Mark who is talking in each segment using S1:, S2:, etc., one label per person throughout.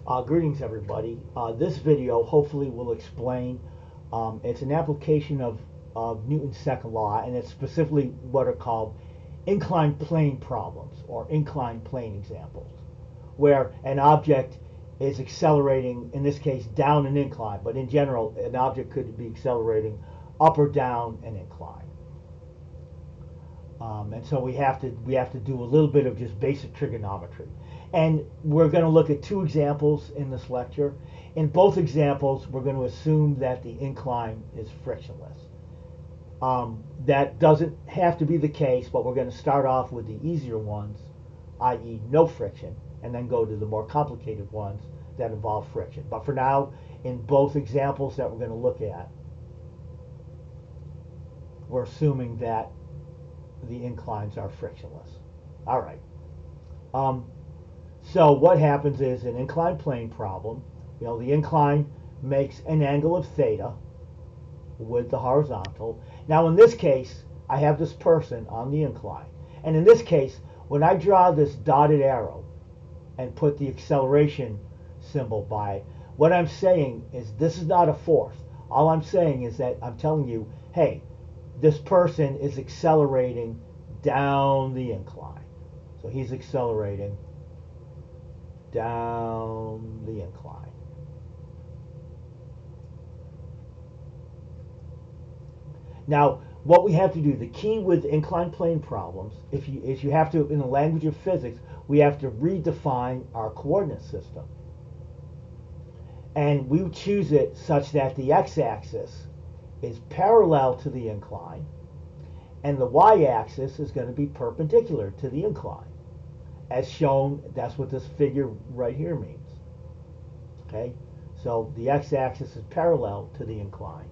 S1: Greetings everybody. This video hopefully will explain, it's an application of Newton's second law, and it's specifically what are called inclined plane problems or inclined plane examples, where an object is accelerating, in this case down an incline, but in general an object could be accelerating up or down an incline. And so we have to do a little bit of just basic trigonometry. And we're going to look at two examples in this lecture. In both examples, we're going to assume that the incline is frictionless. That doesn't have to be the case, but we're going to start off with the easier ones, i.e. no friction, and then go to the more complicated ones that involve friction. But for now, in both examples that we're going to look at, we're assuming that the inclines are frictionless. All right. So what happens is an inclined plane problem, the incline makes an angle of theta with the horizontal. Now in this case, I have this person on the incline. And in this case, when I draw this dotted arrow and put the acceleration symbol by it, what I'm saying is this is not a force. All I'm saying is that I'm telling you, hey, this person is accelerating down the incline. So he's accelerating down the incline. Now, what we have to do, the key with inclined plane problems, is you have to, in the language of physics, we have to redefine our coordinate system. And we choose it such that the x-axis is parallel to the incline, and the y-axis is going to be perpendicular to the incline. As shown, that's what this figure right here means. Okay? So the x-axis is parallel to the incline,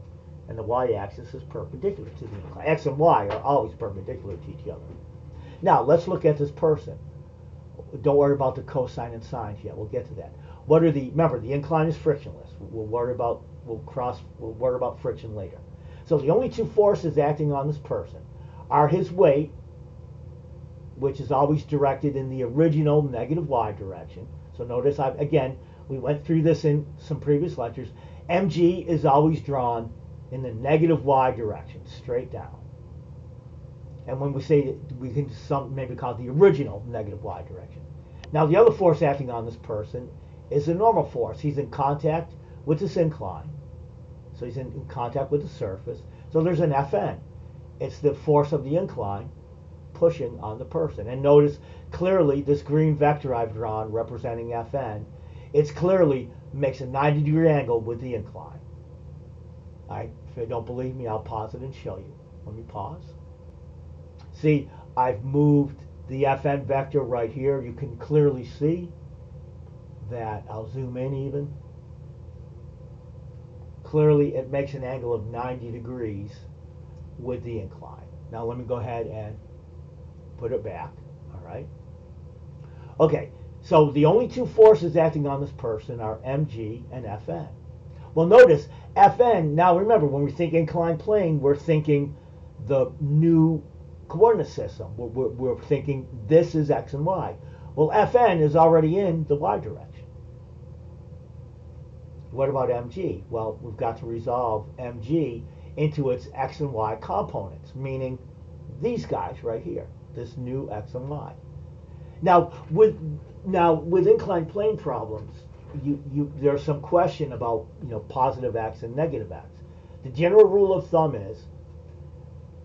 S1: and the y-axis is perpendicular to the incline. X and y are always perpendicular to each other. Now, let's look at this person. Don't worry about the cosine and sines yet. We'll get to that. Remember, the incline is frictionless. We'll worry about friction later. So the only two forces acting on this person are his weight, which is always directed in the original negative y direction. So notice, again, we went through this in some previous lectures. mg is always drawn in the negative y direction, straight down. And when we say, we can maybe call it the original negative y direction. Now the other force acting on this person is a normal force. He's in contact with this incline. So he's in contact with the surface. So there's an Fn. It's the force of the incline pushing on the person. And notice clearly this green vector I've drawn representing Fn, it's clearly makes a 90-degree angle with the incline. All right, if you don't believe me, I'll pause it and show you. Let me pause. See, I've moved the Fn vector right here. You can clearly see that. I'll zoom in even. Clearly it makes an angle of 90 degrees with the incline. Now let me go ahead and put it back. All right. Okay, so the only two forces acting on this person are mg and Fn. Well, notice Fn, now remember, when we think inclined plane, we're thinking the new coordinate system. We're thinking this is x and y. Well, Fn is already in the y direction. What about mg? Well, we've got to resolve mg into its x and y components, meaning these guys right here, this new x and y. Now with inclined plane problems, there's some question about positive x and negative x. The general rule of thumb is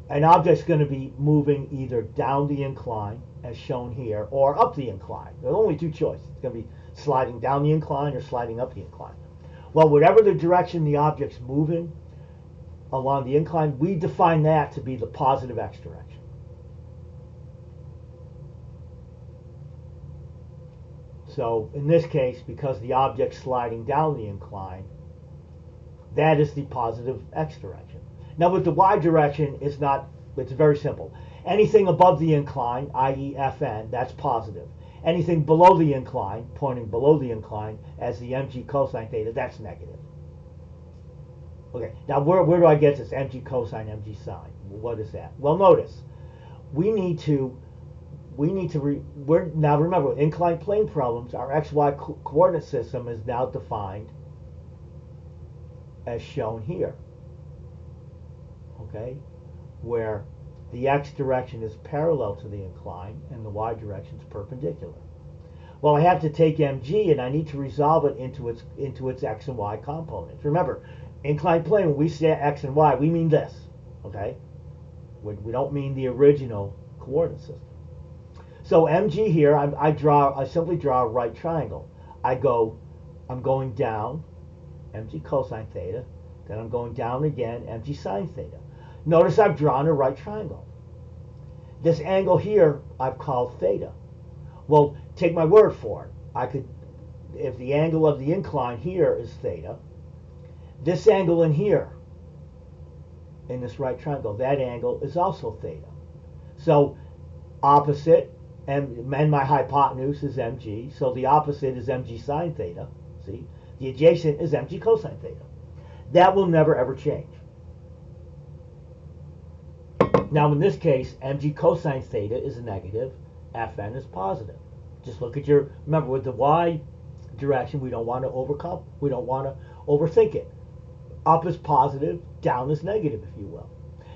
S1: an object's going to be moving either down the incline, as shown here, or up the incline. There are only two choices. It's going to be sliding down the incline or sliding up the incline. Well, whatever the direction the object's moving along the incline, we define that to be the positive x direction. So in this case, because the object's sliding down the incline, that is the positive x direction. Now with the y direction, it's very simple. Anything above the incline, i.e. Fn, that's positive. Anything below the incline, pointing below the incline, as the mg cosine theta, that's negative. Okay, now where do I get this mg cosine, mg sine? What is that? Well, notice, we need to we need to we're now, remember, with inclined plane problems, our XY coordinate system is now defined as shown here. Okay, where the x direction is parallel to the incline and the y direction is perpendicular. Well, I have to take mg and I need to resolve it into its x and y components. Remember, inclined plane, when we say x and y, we mean this. Okay, we don't mean the original coordinate system. So mg here, I simply draw a right triangle. I'm going down, mg cosine theta, then I'm going down again, mg sine theta. Notice I've drawn a right triangle. This angle here I've called theta. Well, take my word for it. If the angle of the incline here is theta, this angle in here, in this right triangle, that angle is also theta. So opposite, and my hypotenuse is mg, so the opposite is mg sine theta. See, the adjacent is mg cosine theta. That will never ever change. Now in this case, mg cosine theta is negative, Fn is positive. Just look at remember with the y direction, we don't want to overthink it. Up is positive, down is negative, if you will.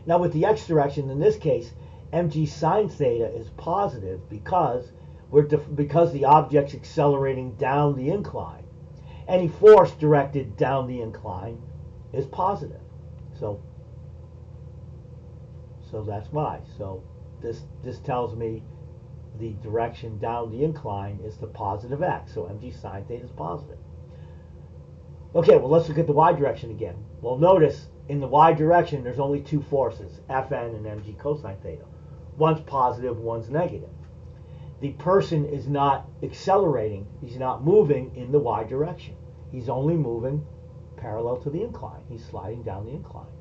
S1: Now with the x direction, in this case, mg sine theta is positive because the object's accelerating down the incline. Any force directed down the incline is positive. So that's why. So this tells me the direction down the incline is the positive x. So mg sine theta is positive. Okay, well, let's look at the y direction again. Well, notice in the y direction there's only two forces, Fn and mg cosine theta. One's positive, one's negative. The person is not accelerating, he's not moving in the y direction. He's only moving parallel to the incline. He's sliding down the incline.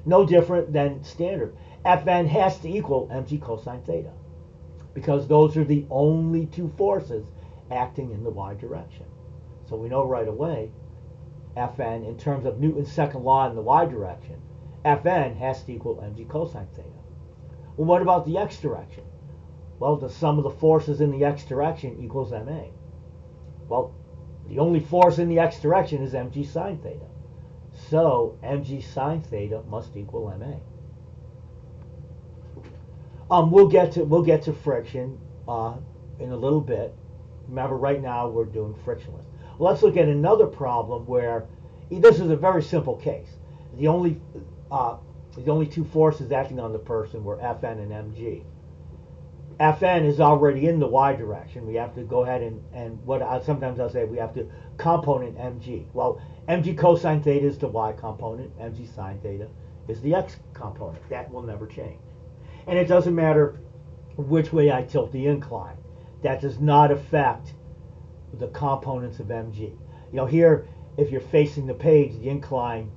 S1: No different than standard. Fn has to equal mg cosine theta because those are the only two forces acting in the y direction. So we know right away, Fn, in terms of Newton's second law in the y direction, Fn has to equal mg cosine theta. Well, what about the x direction? Well, the sum of the forces in the x direction equals ma. Well, the only force in the x direction is mg sine theta. So mg sine theta must equal ma. We'll get to friction in a little bit. Remember, right now we're doing frictionless. Well, let's look at another problem where this is a very simple case. The only two forces acting on the person were Fn and mg. Fn is already in the y direction. We have to go ahead and sometimes I'll say we have to component mg. Well, mg cosine theta is the y component, mg sine theta is the x component. That will never change. And it doesn't matter which way I tilt the incline. That does not affect the components of mg. Here, if you're facing the page, the incline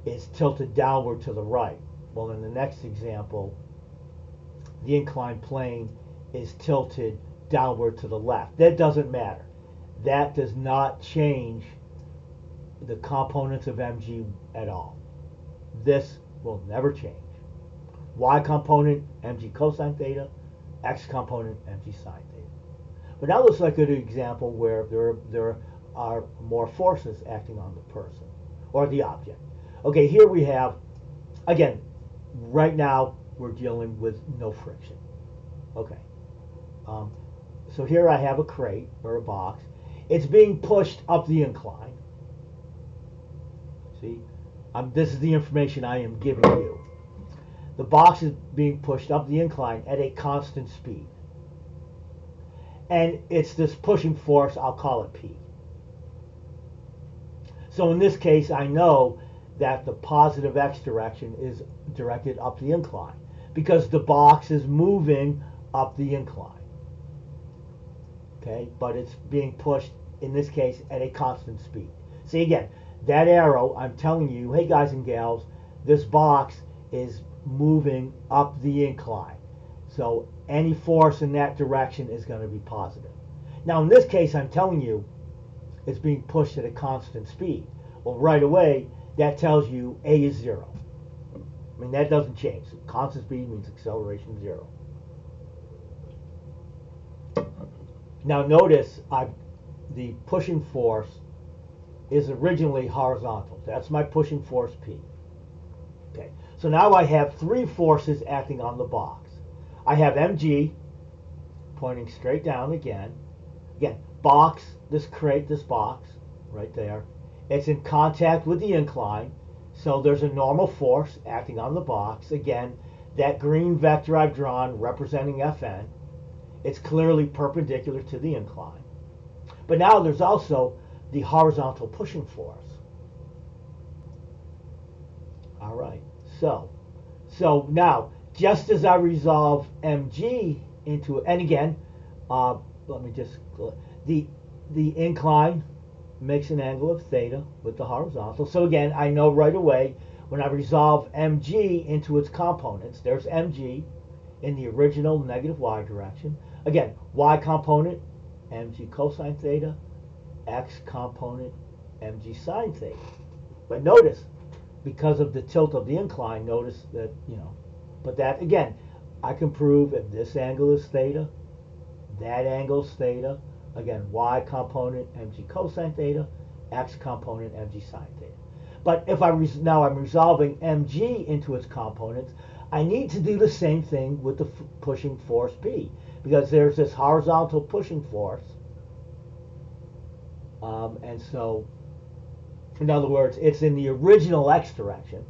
S1: is tilted downward to the right. Well, in the next example, the inclined plane is tilted downward to the left. That doesn't matter. That does not change the components of mg at all. This will never change. Y component, mg cosine theta. X component, mg sine theta. But now let's look at an example where there are more forces acting on the person or the object. Okay, here we have, again, right now we're dealing with no friction. Okay. So here I have a crate or a box. It's being pushed up the incline. See, this is the information I am giving you. The box is being pushed up the incline at a constant speed. And it's this pushing force, I'll call it P. So in this case, I know that the positive x direction is directed up the incline because the box is moving up the incline. Okay, but it's being pushed, in this case, at a constant speed. See, again, that arrow, I'm telling you, hey guys and gals, this box is moving up the incline. So any force in that direction is going to be positive. Now in this case, I'm telling you it's being pushed at a constant speed. Well, right away, that tells you A is 0. I mean, that doesn't change. Constant speed means acceleration 0. Now notice the pushing force is originally horizontal. That's my pushing force P. Okay, so now I have three forces acting on the box. I have mg pointing straight down again. Again, box, this crate, this box, right there. It's in contact with the incline, so there's a normal force acting on the box. Again, that green vector I've drawn representing Fn, it's clearly perpendicular to the incline. But now there's also the horizontal pushing force. All right, so now, just as I resolve mg into, and again, let me just, the incline makes an angle of theta with the horizontal. So again, I know right away when I resolve mg into its components, there's mg in the original negative y direction. Again, y component, mg cosine theta, x component, mg sine theta. But notice, because of the tilt of the incline, notice that, but that, again, I can prove if this angle is theta, that angle is theta. Again, y component, mg cosine theta, x component, mg sine theta. But if now I'm resolving mg into its components, I need to do the same thing with the pushing force P, because there's this horizontal pushing force. And so, in other words, it's in the original x direction.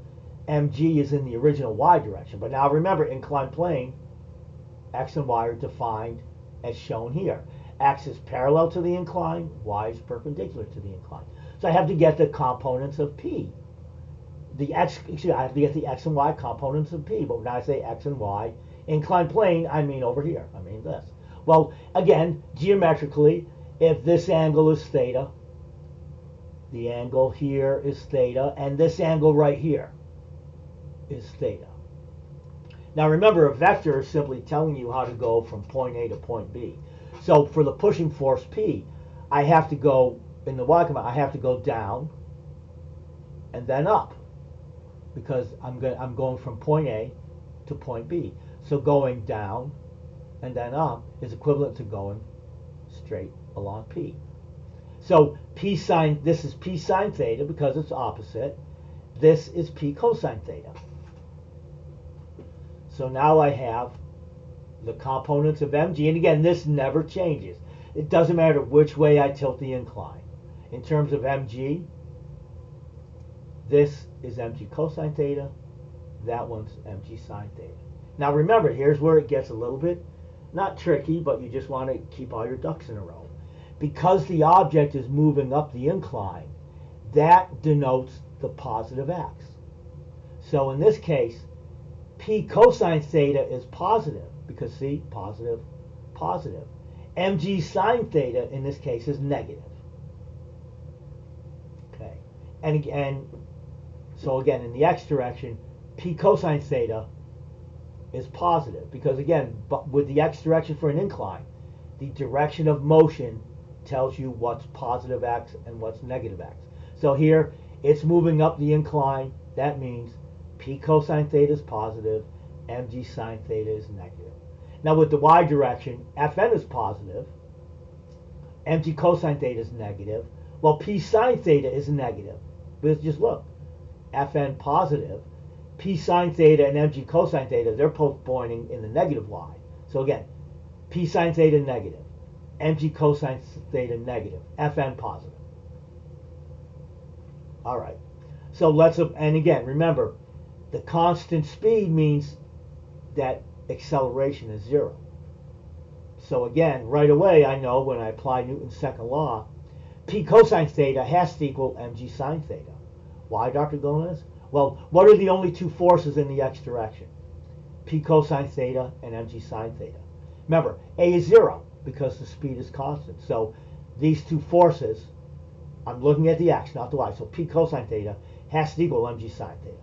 S1: mg is in the original y direction. But now remember, inclined plane, x and y are defined as shown here. X is parallel to the incline, y is perpendicular to the incline. So I have to get the components of P. I have to get the x and y components of P. But when I say x and y, inclined plane, I mean over here. I mean this. Well, again, geometrically, if this angle is theta, the angle here is theta, and this angle right here is theta. Now remember, a vector is simply telling you how to go from point A to point B. So for the pushing force P, I have to go, in the y command, I have to go down and then up, because I'm going from point A to point B. So going down and then up is equivalent to going straight along P. So this is P sine theta because it's opposite. This is P cosine theta. So now I have the components of mg, and again, this never changes. It doesn't matter which way I tilt the incline. In terms of mg, this is mg cosine theta, that one's mg sine theta. Now remember, here's where it gets a little bit, not tricky, but you just want to keep all your ducks in a row. Because the object is moving up the incline, that denotes the positive x. So in this case, P cosine theta is positive, because see, positive, positive. Mg sine theta in this case is negative. Okay, and again, so again in the x direction, P cosine theta is positive, because again, with the x direction for an incline, the direction of motion tells you what's positive x and what's negative x. So here, it's moving up the incline. That means P cosine theta is positive, mg sine theta is negative. Now with the y direction, Fn is positive, mg cosine theta is negative. Well, P sine theta is negative. But just look, Fn positive, P sine theta and mg cosine theta, they're both pointing in the negative y. So again, P sine theta negative, mg cosine theta negative, Fn positive. All right. So and again, remember, the constant speed means that acceleration is zero. So again, right away, I know when I apply Newton's second law, P cosine theta has to equal mg sine theta. Why, Dr. Gomez? Well, what are the only two forces in the x direction? P cosine theta and mg sine theta. Remember, A is zero because the speed is constant. So these two forces, I'm looking at the x, not the y. So P cosine theta has to equal mg sine theta.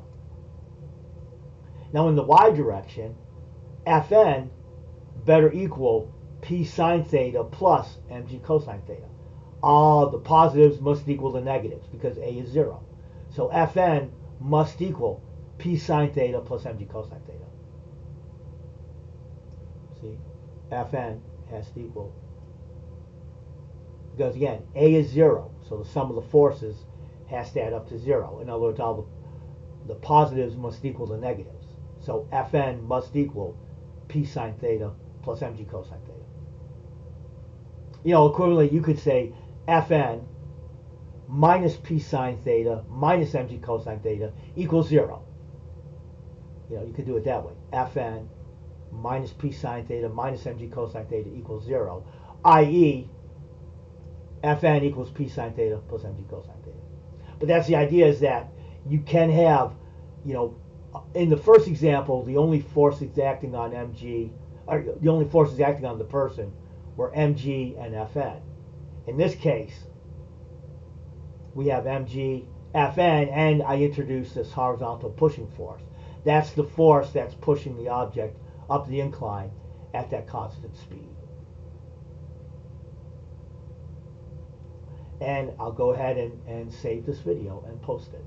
S1: Now in the y direction, Fn better equal P sine theta plus mg cosine theta. All the positives must equal the negatives because A is zero. So Fn must equal P sine theta plus mg cosine theta. See? Fn has to equal Because again, A is 0, so the sum of the forces has to add up to 0. In other words, all the positives must equal the negatives. So Fn must equal P sine theta plus mg cosine theta. Equivalently, you could say Fn minus P sine theta minus mg cosine theta equals 0. You could do it that way. Fn minus P sine theta minus mg cosine theta equals 0, i.e. Fn equals P sine theta plus mg cosine theta. But that's the idea, is that you can have, in the first example, the only forces acting on mg, or the only forces acting on the person were mg and Fn. In this case, we have mg, Fn, and I introduced this horizontal pushing force. That's the force that's pushing the object up the incline at that constant speed. And I'll go ahead and save this video and post it.